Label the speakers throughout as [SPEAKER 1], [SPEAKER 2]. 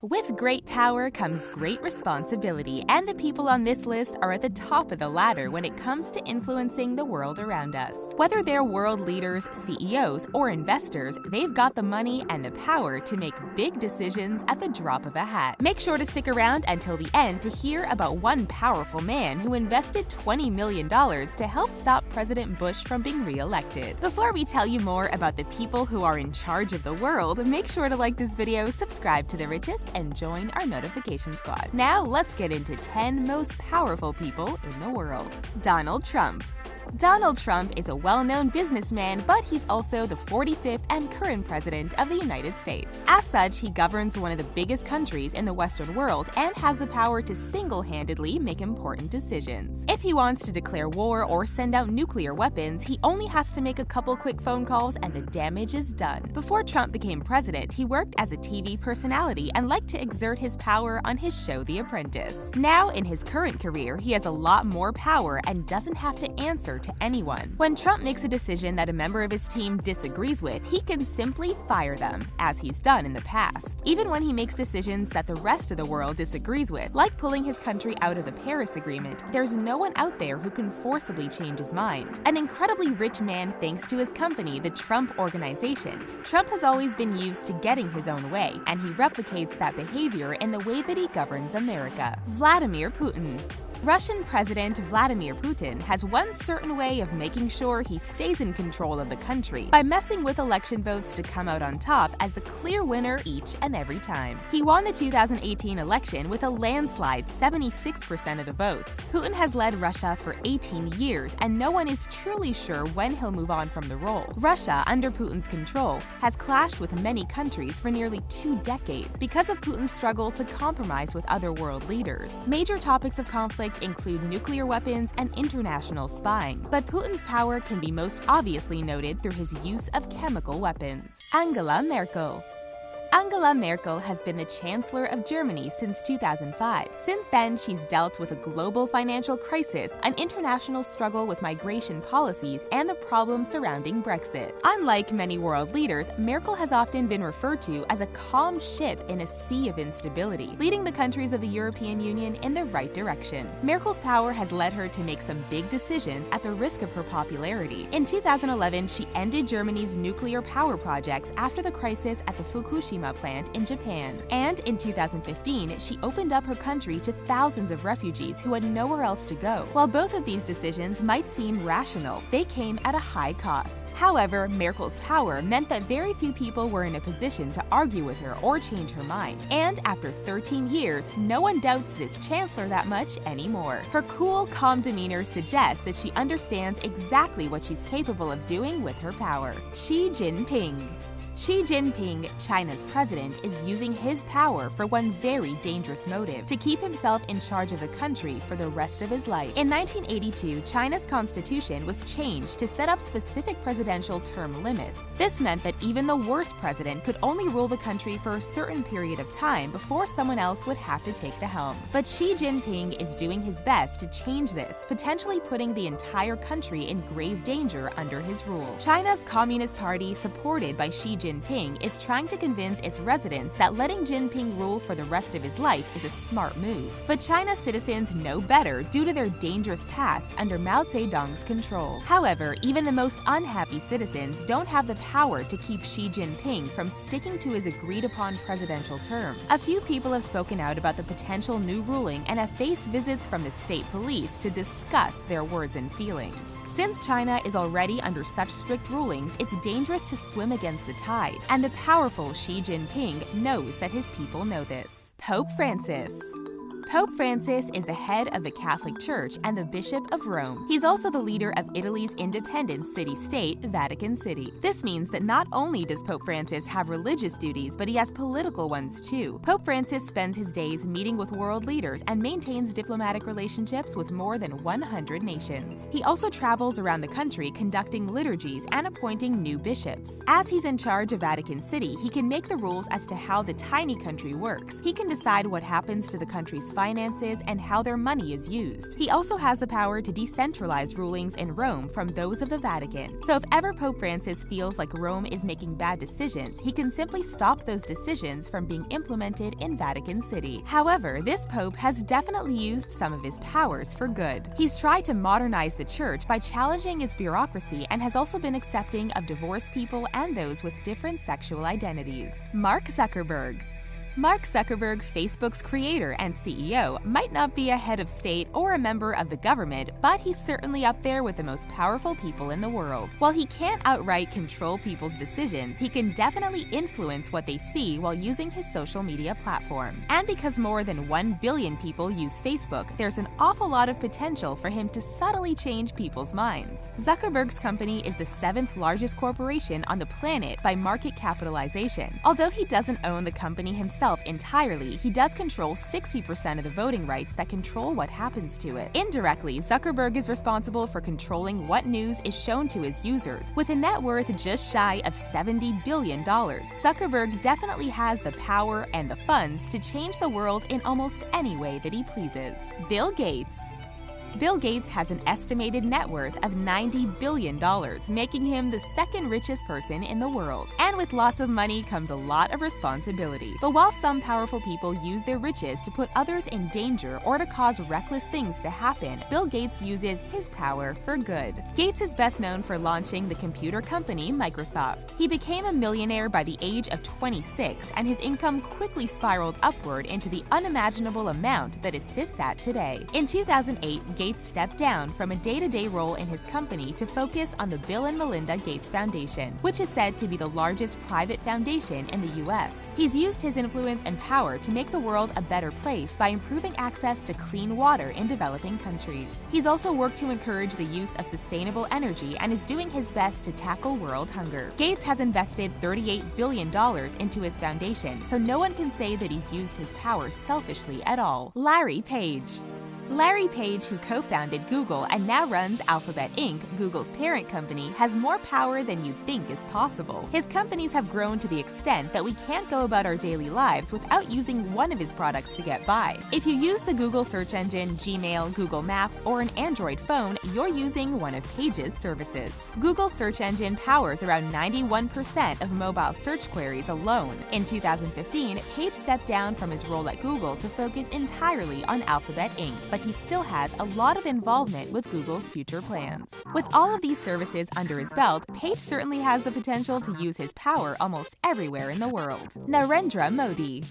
[SPEAKER 1] With great power comes great responsibility, and the people on this list are at the top of the ladder when it comes to influencing the world around us. Whether they're world leaders, CEOs, or investors, they've got the money and the power to make big decisions at the drop of a hat. Make sure to stick around until the end to hear about one powerful man who invested $20 million to help stop President Bush from being re-elected. Before we tell you more about the people who are in charge of the world, make sure to like this video, subscribe to The Richest, and join our notification squad. Now let's get into 10 most powerful people in the world. Donald Trump. Donald Trump is a well-known businessman, but he's also the 45th and current president of the United States. As such, he governs one of the biggest countries in the Western world and has the power to single-handedly make important decisions. If he wants to declare war or send out nuclear weapons, he only has to make a couple quick phone calls and the damage is done. Before Trump became president, he worked as a TV personality and liked to exert his power on his show The Apprentice. Now, in his current career, he has a lot more power and doesn't have to answer to anyone. When Trump makes a decision that a member of his team disagrees with, he can simply fire them, as he's done in the past. Even when he makes decisions that the rest of the world disagrees with, like pulling his country out of the Paris Agreement, there's no one out there who can forcibly change his mind. An incredibly rich man thanks to his company, the Trump Organization, Trump has always been used to getting his own way, and he replicates that behavior in the way that he governs America. Vladimir Putin. Russian President Vladimir Putin has one certain way of making sure he stays in control of the country by messing with election votes to come out on top as the clear winner each and every time. He won the 2018 election with a landslide 76% of the votes. Putin has led Russia for 18 years, and no one is truly sure when he'll move on from the role. Russia, under Putin's control, has clashed with many countries for nearly 2 decades because of Putin's struggle to compromise with other world leaders. Major topics of conflict include nuclear weapons and international spying, but Putin's power can be most obviously noted through his use of chemical weapons. Angela Merkel. Angela Merkel has been the Chancellor of Germany since 2005. Since then, she's dealt with a global financial crisis, an international struggle with migration policies, and the problems surrounding Brexit. Unlike many world leaders, Merkel has often been referred to as a calm ship in a sea of instability, leading the countries of the European Union in the right direction. Merkel's power has led her to make some big decisions at the risk of her popularity. In 2011, she ended Germany's nuclear power projects after the crisis at the Fukushima plant in Japan. And in 2015, she opened up her country to thousands of refugees who had nowhere else to go. While both of these decisions might seem rational, they came at a high cost. However, Merkel's power meant that very few people were in a position to argue with her or change her mind. And after 13 years, no one doubts this chancellor that much anymore. Her cool, calm demeanor suggests that she understands exactly what she's capable of doing with her power. Xi Jinping. Xi Jinping, China's president, is using his power for one very dangerous motive: to keep himself in charge of the country for the rest of his life. In 1982, China's constitution was changed to set up specific presidential term limits. This meant that even the worst president could only rule the country for a certain period of time before someone else would have to take the helm. But Xi Jinping is doing his best to change this, potentially putting the entire country in grave danger under his rule. China's Communist Party, supported by Xi Jinping, is trying to convince its residents that letting Jinping rule for the rest of his life is a smart move. But China's citizens know better due to their dangerous past under Mao Zedong's control. However, even the most unhappy citizens don't have the power to keep Xi Jinping from sticking to his agreed-upon presidential term. A few people have spoken out about the potential new ruling and have faced visits from the state police to discuss their words and feelings. Since China is already under such strict rulings, it's dangerous to swim against the tide, and the powerful Xi Jinping knows that his people know this. Pope Francis. Pope Francis is the head of the Catholic Church and the Bishop of Rome. He's also the leader of Italy's independent city-state, Vatican City. This means that not only does Pope Francis have religious duties, but he has political ones too. Pope Francis spends his days meeting with world leaders and maintains diplomatic relationships with more than 100 nations. He also travels around the country conducting liturgies and appointing new bishops. As he's in charge of Vatican City, he can make the rules as to how the tiny country works. He can decide what happens to the country's finances and how their money is used. He also has the power to decentralize rulings in Rome from those of the Vatican. So if ever Pope Francis feels like Rome is making bad decisions, he can simply stop those decisions from being implemented in Vatican City. However, this Pope has definitely used some of his powers for good. He's tried to modernize the church by challenging its bureaucracy and has also been accepting of divorced people and those with different sexual identities. Mark Zuckerberg. Mark Zuckerberg, Facebook's creator and CEO, might not be a head of state or a member of the government, but he's certainly up there with the most powerful people in the world. While he can't outright control people's decisions, he can definitely influence what they see while using his social media platform. And because more than 1 billion people use Facebook, there's an awful lot of potential for him to subtly change people's minds. Zuckerberg's company is the 7th largest corporation on the planet by market capitalization. Although he doesn't own the company himself entirely, he does control 60% of the voting rights that control what happens to it. Indirectly, Zuckerberg is responsible for controlling what news is shown to his users. With a net worth just shy of $70 billion, Zuckerberg definitely has the power and the funds to change the world in almost any way that he pleases. Bill Gates. Bill Gates has an estimated net worth of $90 billion, making him the 2nd richest person in the world. And with lots of money comes a lot of responsibility. But while some powerful people use their riches to put others in danger or to cause reckless things to happen, Bill Gates uses his power for good. Gates is best known for launching the computer company Microsoft. He became a millionaire by the age of 26, and his income quickly spiraled upward into the unimaginable amount that it sits at today. In 2008, Gates stepped down from a day-to-day role in his company to focus on the Bill and Melinda Gates Foundation, which is said to be the largest private foundation in the U.S. He's used his influence and power to make the world a better place by improving access to clean water in developing countries. He's also worked to encourage the use of sustainable energy and is doing his best to tackle world hunger. Gates has invested $38 billion into his foundation, so no one can say that he's used his power selfishly at all. Larry Page. Larry Page, who co-founded Google and now runs Alphabet Inc., Google's parent company, has more power than you'd think is possible. His companies have grown to the extent that we can't go about our daily lives without using one of his products to get by. If you use the Google search engine, Gmail, Google Maps, or an Android phone, you're using one of Page's services. Google's search engine powers around 91% of mobile search queries alone. In 2015, Page stepped down from his role at Google to focus entirely on Alphabet Inc., but he still has a lot of involvement with Google's future plans. With all of these services under his belt, Page certainly has the potential to use his power almost everywhere in the world. Narendra Modi.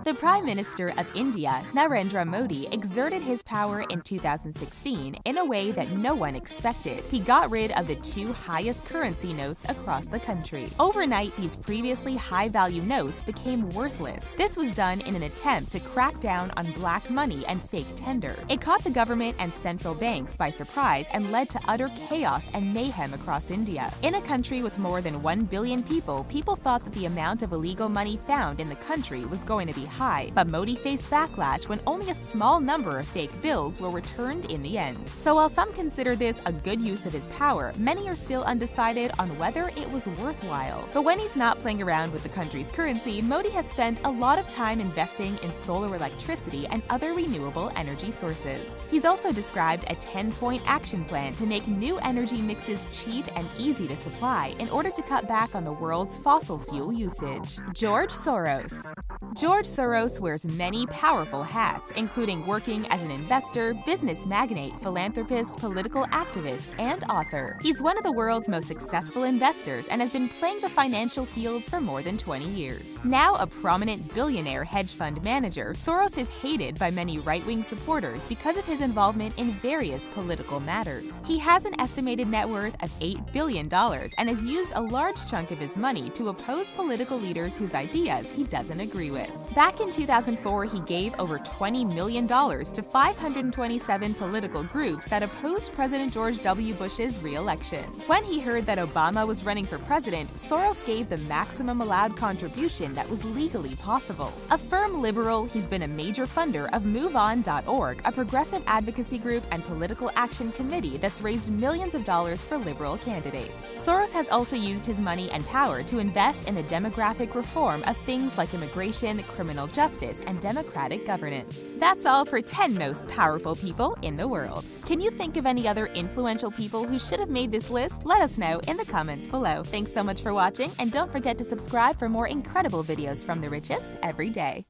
[SPEAKER 1] The Prime Minister of India, Narendra Modi, exerted his power in 2016 in a way that no one expected. He got rid of the 2 highest currency notes across the country. Overnight, these previously high-value notes became worthless. This was done in an attempt to crack down on black money and fake tender. It caught the government and central banks by surprise and led to utter chaos and mayhem across India. In a country with more than 1 billion people, people thought that the amount of illegal money found in the country was going to be high, but Modi faced backlash when only a small number of fake bills were returned in the end. So while some consider this a good use of his power, many are still undecided on whether it was worthwhile. But when he's not playing around with the country's currency, Modi has spent a lot of time investing in solar electricity and other renewable energy sources. He's also described a 10-point action plan to make new energy mixes cheap and easy to supply in order to cut back on the world's fossil fuel usage. George Soros. George Soros wears many powerful hats, including working as an investor, business magnate, philanthropist, political activist, and author. He's one of the world's most successful investors and has been playing the financial fields for more than 20 years. Now a prominent billionaire hedge fund manager, Soros is hated by many right-wing supporters because of his involvement in various political matters. He has an estimated net worth of $8 billion and has used a large chunk of his money to oppose political leaders whose ideas he doesn't agree with. Back in 2004, he gave over $20 million to 527 political groups that opposed President George W. Bush's re-election. When he heard that Obama was running for president, Soros gave the maximum allowed contribution that was legally possible. A firm liberal, he's been a major funder of MoveOn.org, a progressive advocacy group and political action committee that's raised millions of dollars for liberal candidates. Soros has also used his money and power to invest in the demographic reform of things like immigration, criminal justice, and democratic governance. That's all for 10 most powerful people in the world. Can you think of any other influential people who should have made this list? Let us know in the comments below. Thanks so much for watching, and don't forget to subscribe for more incredible videos from the richest every day.